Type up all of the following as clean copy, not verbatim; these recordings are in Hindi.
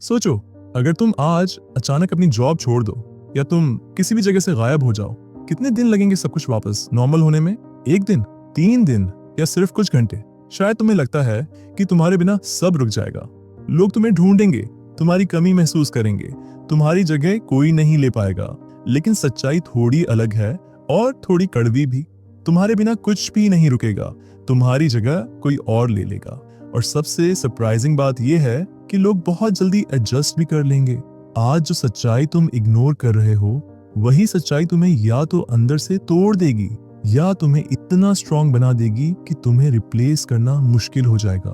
सोचो, अगर तुम आज अचानक अपनी जॉब छोड़ दो या तुम किसी भी जगह से गायब हो जाओ, कितने दिन लगेंगे सब कुछ वापस नॉर्मल होने में? 1 दिन, 3 दिन या सिर्फ कुछ घंटे? शायद तुम्हें लगता है कि तुम्हारे बिना सब रुक जाएगा। लोग तुम्हें ढूंढेंगे, तुम्हारी कमी महसूस करेंगे, तुम्हारी जगह कोई नहीं ले पाएगा। लेकिन सच्चाई थोड़ी अलग है और थोड़ी कड़वी भी। तुम्हारे बिना कुछ भी नहीं रुकेगा, तुम्हारी जगह कोई और ले लेगा। और सबसे सरप्राइजिंग बात यह है कि लोग बहुत जल्दी एडजस्ट भी कर लेंगे। आज जो सच्चाई तुम इग्नोर कर रहे हो, वही सच्चाई तुम्हें या तो अंदर से तोड़ देगी या तुम्हें इतना स्ट्रांग बना देगी कि तुम्हें रिप्लेस करना मुश्किल हो जाएगा।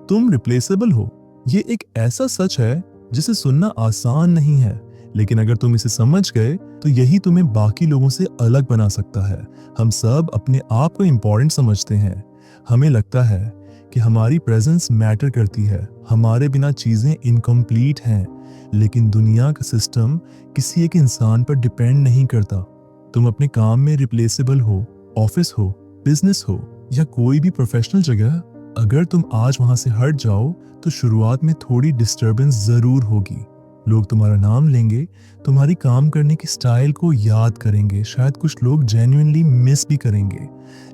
तुम रिप्लेसेबल हो, ये एक ऐसा सच है जिसे सुनना आसान नहीं है, लेकिन अगर तुम इसे समझ गए तो यही तुम्हें बाकी लोगों से अलग बना सकता है। हम सब अपने आप को इम्पोर्टेंट समझते हैं। हमें लगता है कि हमारी प्रेजेंस मैटर करती है, हमारे बिना चीजें इनकम्प्लीट हैं। लेकिन दुनिया का सिस्टम किसी एक इंसान पर डिपेंड नहीं करता। तुम अपने काम में रिप्लेसेबल हो, ऑफिस हो, बिजनेस हो या कोई भी प्रोफेशनल जगह, अगर तुम आज वहां से हट जाओ तो शुरुआत में थोड़ी डिस्टर्बेंस जरूर होगी। लोग तुम्हारा नाम लेंगे, तुम्हारी काम करने की स्टाइल को याद करेंगे, शायद कुछ लोग जेन्युइनली मिस भी करेंगे।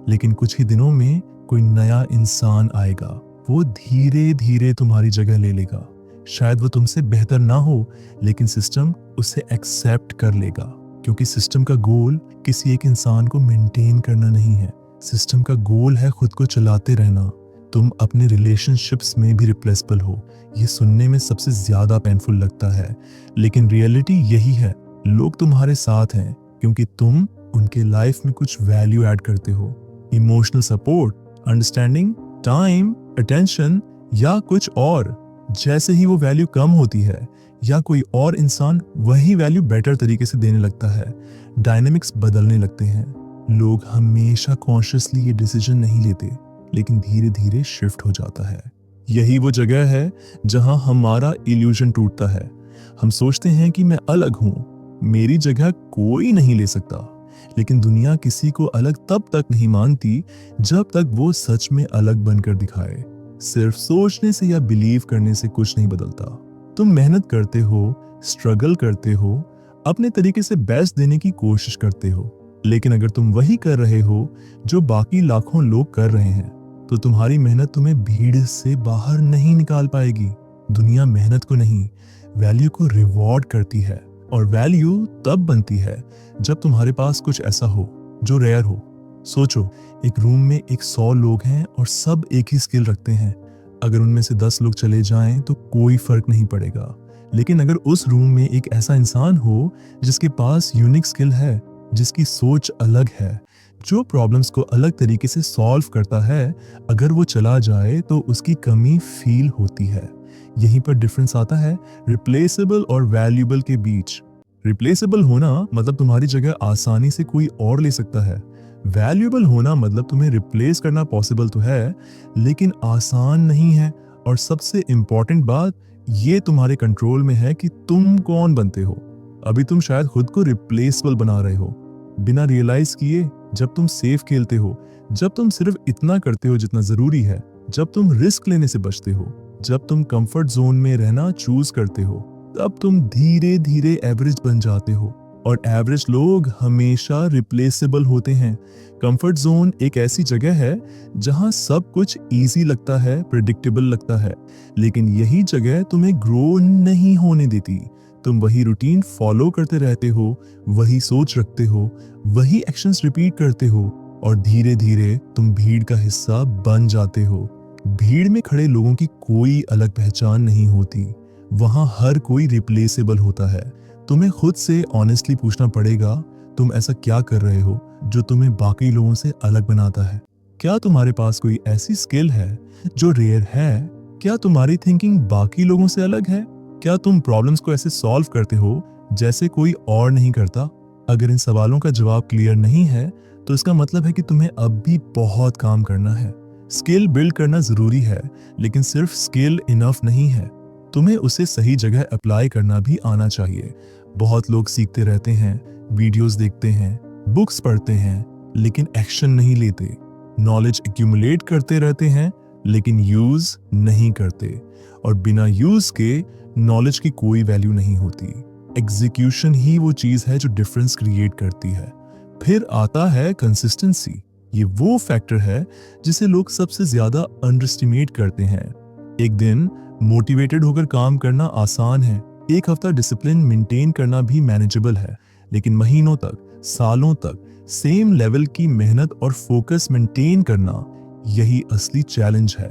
लेकिन कुछ ही दिनों में कोई नया इंसान आएगा, वो धीरे धीरे तुम्हारी जगह ले लेगा। शायद वो तुमसे बेहतर ना हो, लेकिन सिस्टम उसे एक्सेप्ट कर लेगा, क्योंकि सिस्टम का गोल किसी एक इंसान को मेंटेन करना नहीं है। सिस्टम का गोल है खुद को चलाते रहना। तुम अपने रिलेशनशिप्स में भी रिप्लेसेबल हो। ये सुनने में सबसे ज्यादा पेनफुल लगता है, लेकिन रियलिटी यही है। लोग तुम्हारे साथ हैं क्योंकि तुम उनके लाइफ में कुछ वैल्यू ऐड करते हो। Emotional support, understanding, time, attention या कुछ और। जैसे ही वो वैल्यू कम होती है या कोई और इंसान वही वैल्यू बेटर तरीके से देने लगता है, डायनेमिक्स बदलने लगते हैं। लोग हमेशा कॉन्शियसली ये डिसीजन नहीं लेते, लेकिन धीरे धीरे शिफ्ट हो जाता है। यही वो जगह है जहां हमारा इल्यूजन टूटता है। हम सोचते हैं कि मैं अलग हूं, मेरी जगह कोई नहीं ले सकता। लेकिन दुनिया किसी को अलग तब तक नहीं मानती जब तक वो सच में अलग बनकर दिखाए। सिर्फ सोचने से या बिलीव करने से कुछ नहीं बदलता। तुम मेहनत करते हो, स्ट्रगल करते हो, अपने तरीके से बेस्ट देने की कोशिश करते हो, लेकिन अगर तुम वही कर रहे हो जो बाकी लाखों लोग कर रहे हैं, तो तुम्हारी मेहनत तुम्हें भीड़ से बाहर नहीं निकाल पाएगी। दुनिया मेहनत को नहीं, वैल्यू को रिवॉर्ड करती है। और वैल्यू तब बनती है जब तुम्हारे पास कुछ ऐसा हो जो रेयर हो। सोचो, एक रूम में 100 लोग हैं और सब एक ही स्किल रखते हैं। अगर उनमें से 10 लोग चले जाएं तो कोई फर्क नहीं पड़ेगा। लेकिन अगर उस रूम में एक ऐसा इंसान हो जिसके पास यूनिक स्किल है, जिसकी सोच अलग है, जो प्रॉब्लम्स को अलग तरीके से सॉल्व करता है, अगर वो चला जाए तो उसकी कमी फील होती है। यहीं पर डिफरेंस आता है रिप्लेसेबल और वैल्यूएबल के बीच। रिप्लेसेबल होना मतलब तुम्हारी जगह आसानी से कोई और ले सकता है। वैल्यूएबल होना मतलब तुम्हें रिप्लेस करना पॉसिबल तो है, लेकिन आसान नहीं है। और सबसे इंपॉर्टेंट बात, ये तुम्हारे कंट्रोल में है कि तुम कौन बनते हो। अभी तुम शायद खुद को रिप्लेसेबल बना रहे हो बिना रियलाइज किए। जब तुम सेफ खेलते हो, जब तुम सिर्फ इतना करते हो जितना जरूरी है, जब तुम रिस्क लेने से बचते हो, जब तुम कंफर्ट जोन में रहना चूज करते हो, तब तुम धीरे धीरे एवरेज बन जाते हो। और एवरेज लोग हमेशा रिप्लेसेबल होते हैं। कंफर्ट जोन एक ऐसी जगह है जहां सब कुछ इजी लगता है, प्रेडिक्टेबल लगता है, लेकिन यही जगह तुम्हें ग्रो नहीं होने देती। तुम वही रूटीन फॉलो करते रहते हो, वही सोच रखते हो, वही एक्शंस रिपीट करते हो, और धीरे धीरे तुम भीड़ का हिस्सा बन जाते हो। भीड़ में खड़े लोगों की कोई अलग पहचान नहीं होती, वहां हर कोई रिप्लेसेबल होता है। तुम्हें खुद से ऑनेस्टली पूछना पड़ेगा, तुम ऐसा क्या कर रहे हो जो तुम्हें बाकी लोगों से अलग बनाता है? क्या तुम्हारे पास कोई ऐसी स्किल है जो रेयर है? क्या तुम्हारी थिंकिंग बाकी लोगों से अलग है? क्या तुम प्रॉब्लम्स को ऐसे सॉल्व करते हो जैसे कोई और नहीं करता? अगर इन सवालों का जवाब क्लियर नहीं है, तो इसका मतलब है कि तुम्हें अब भी बहुत काम करना है। स्किल बिल्ड करना जरूरी है, लेकिन सिर्फ स्किल इनफ नहीं है। तुम्हें उसे सही जगह अप्लाई करना भी आना चाहिए। बहुत लोग सीखते रहते हैं, वीडियोस देखते हैं, बुक्स पढ़ते हैं, लेकिन एक्शन नहीं लेते। नॉलेज एक्यूमुलेट करते रहते हैं, लेकिन यूज नहीं करते। और बिना यूज के नॉलेज की कोई वैल्यू नहीं होती। एग्जीक्यूशन ही वो चीज है जो डिफरेंस क्रिएट करती है। फिर आता है कंसिस्टेंसी। ये वो फैक्टर है जिसे लोग सबसे ज्यादा अंडरएस्टिमेट करते हैं। एक दिन मोटिवेटेड होकर काम करना आसान है, एक हफ्ता डिसिप्लिन मेंटेन करना भी मैनेजेबल है, लेकिन महीनों तक, सालों तक सेम लेवल की मेहनत और फोकस मेंटेन करना, यही असली चैलेंज है।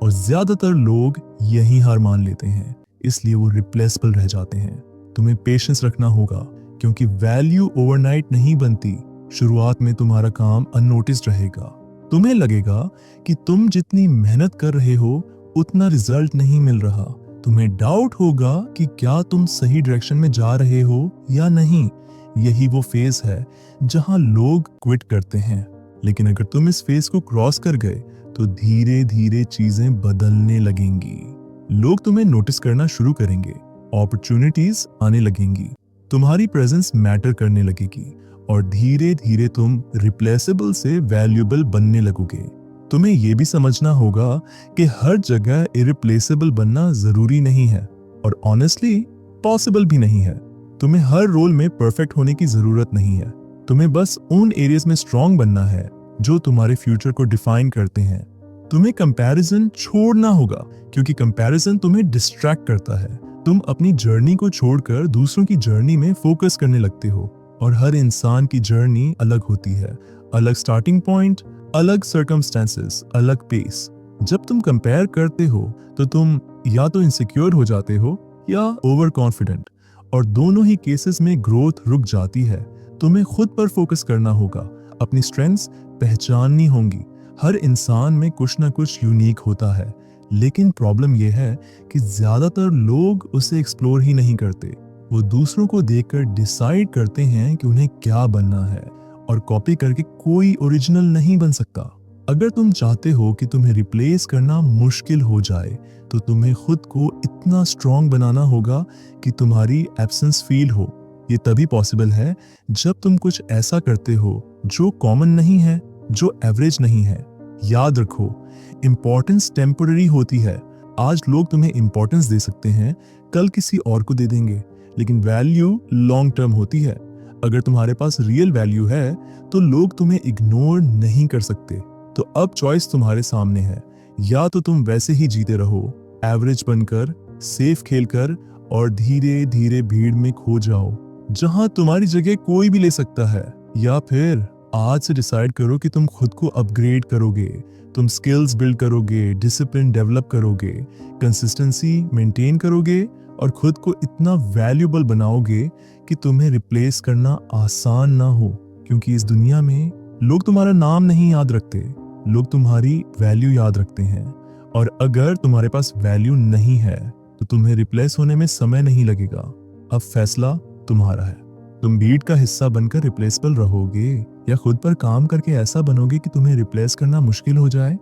और ज्यादातर लोग यही हार मान लेते हैं, इसलिए वो रिप्लेसेबल रह जाते हैं। तुम्हें पेशेंस रखना होगा, क्योंकि वैल्यू ओवरनाइट नहीं बनती। शुरुआत में तुम्हारा काम अननोटिस्ड रहेगा। तुम्हें लगेगा कि तुम जितनी मेहनत कर रहे हो उतना रिजल्ट नहीं मिल रहा। तुम्हें डाउट होगा कि क्या तुम सही डायरेक्शन में जा रहे हो या नहीं। यही वो फेज है जहां लोग क्विट करते हैं। लेकिन अगर तुम इस फेज को क्रॉस कर गए तो धीरे धीरे चीजें बदलने लगेंगी। लोग तुम्हें नोटिस करना शुरू करेंगे, अपॉर्चुनिटीज आने लगेंगी, तुम्हारी प्रेजेंस मैटर करने लगेगी और धीरे धीरे तुम रिप्लेसेबल से वैल्यूएबल बनने लगोगे। तुम्हें यह भी समझना होगा कि हर जगह इरिप्लेसेबल बनना जरूरी नहीं है और ऑनेस्टली पॉसिबल भी नहीं है। तुम्हें हर रोल में परफेक्ट होने की जरूरत नहीं है। तुम्हें बस उन एरियाज में स्ट्रांग बनना है जो तुम्हारे फ्यूचर को डिफाइन करते हैं। तुम्हें कंपैरिजन छोड़ना होगा, क्योंकि कंपैरिजन तुम्हें डिस्ट्रैक्ट करता है। तुम अपनी जर्नी को छोड़कर दूसरों की जर्नी में फोकस करने लगते हो और हर इंसान की जर्नी अलग होती है। अलग स्टार्टिंग पॉइंट, अलग सर्कमस्टेंसेस, अलग पेस। जब तुम कंपेयर करते हो तो तुम या तो इनसिक्योर हो जाते हो या ओवर कॉन्फिडेंट, और दोनों ही केसेस में ग्रोथ रुक जाती है। तुम्हें खुद पर फोकस करना होगा, अपनी स्ट्रेंथ्स पहचाननी होंगी। हर इंसान में कुछ ना कुछ यूनिक होता है, लेकिन प्रॉब्लम यह है कि ज्यादातर लोग उसे एक्सप्लोर ही नहीं करते। वो दूसरों को देखकर डिसाइड करते हैं कि उन्हें क्या बनना है, और कॉपी करके कोई ओरिजिनल नहीं बन सकता। अगर तुम चाहते हो कि तुम्हें रिप्लेस करना मुश्किल हो जाए, तो तुम्हें खुद को इतना स्ट्रांग बनाना होगा कि तुम्हारी एब्सेंस फील हो। ये तभी पॉसिबल है जब तुम कुछ ऐसा करते हो जो कॉमन नहीं है, जो एवरेज नहीं है। याद रखो, इंपॉर्टेंस टेम्पररी होती है। आज लोग तुम्हें इंपॉर्टेंस दे सकते हैं, कल किसी और को दे देंगे, लेकिन वैल्यू लॉन्ग टर्म होती है। अगर तुम्हारे पास रियल वैल्यू है तो लोग तुम्हें इग्नोर नहीं कर सकते। तो अब चॉइस तुम्हारे सामने है, या तो तुम वैसे ही जीते रहो, एवरेज बनकर, सेफ खेलकर, और धीरे धीरे भीड़ में खो जाओ जहां तुम्हारी जगह कोई भी ले सकता है, या फिर आज से डिसाइड करो कि तुम खुद को अपग्रेड करोगे। तुम स्किल्स बिल्ड करोगे, डिसिप्लिन डेवलप करोगे, कंसिस्टेंसी मेंटेन करोगे और खुद को इतना वैल्यूएबल बनाओगे कि तुम्हें रिप्लेस करना आसान ना हो। क्योंकि इस दुनिया में लोग तुम्हारा नाम नहीं याद रखते, लोग तुम्हारी वैल्यू याद रखते हैं। और अगर तुम्हारे पास वैल्यू नहीं है तो तुम्हें रिप्लेस होने में समय नहीं लगेगा। अब फैसला तुम्हारा है। तुम भीड़ का हिस्सा बनकर रिप्लेसेबल रहोगे, या खुद पर काम करके ऐसा बनोगे कि तुम्हें रिप्लेस करना मुश्किल हो जाए।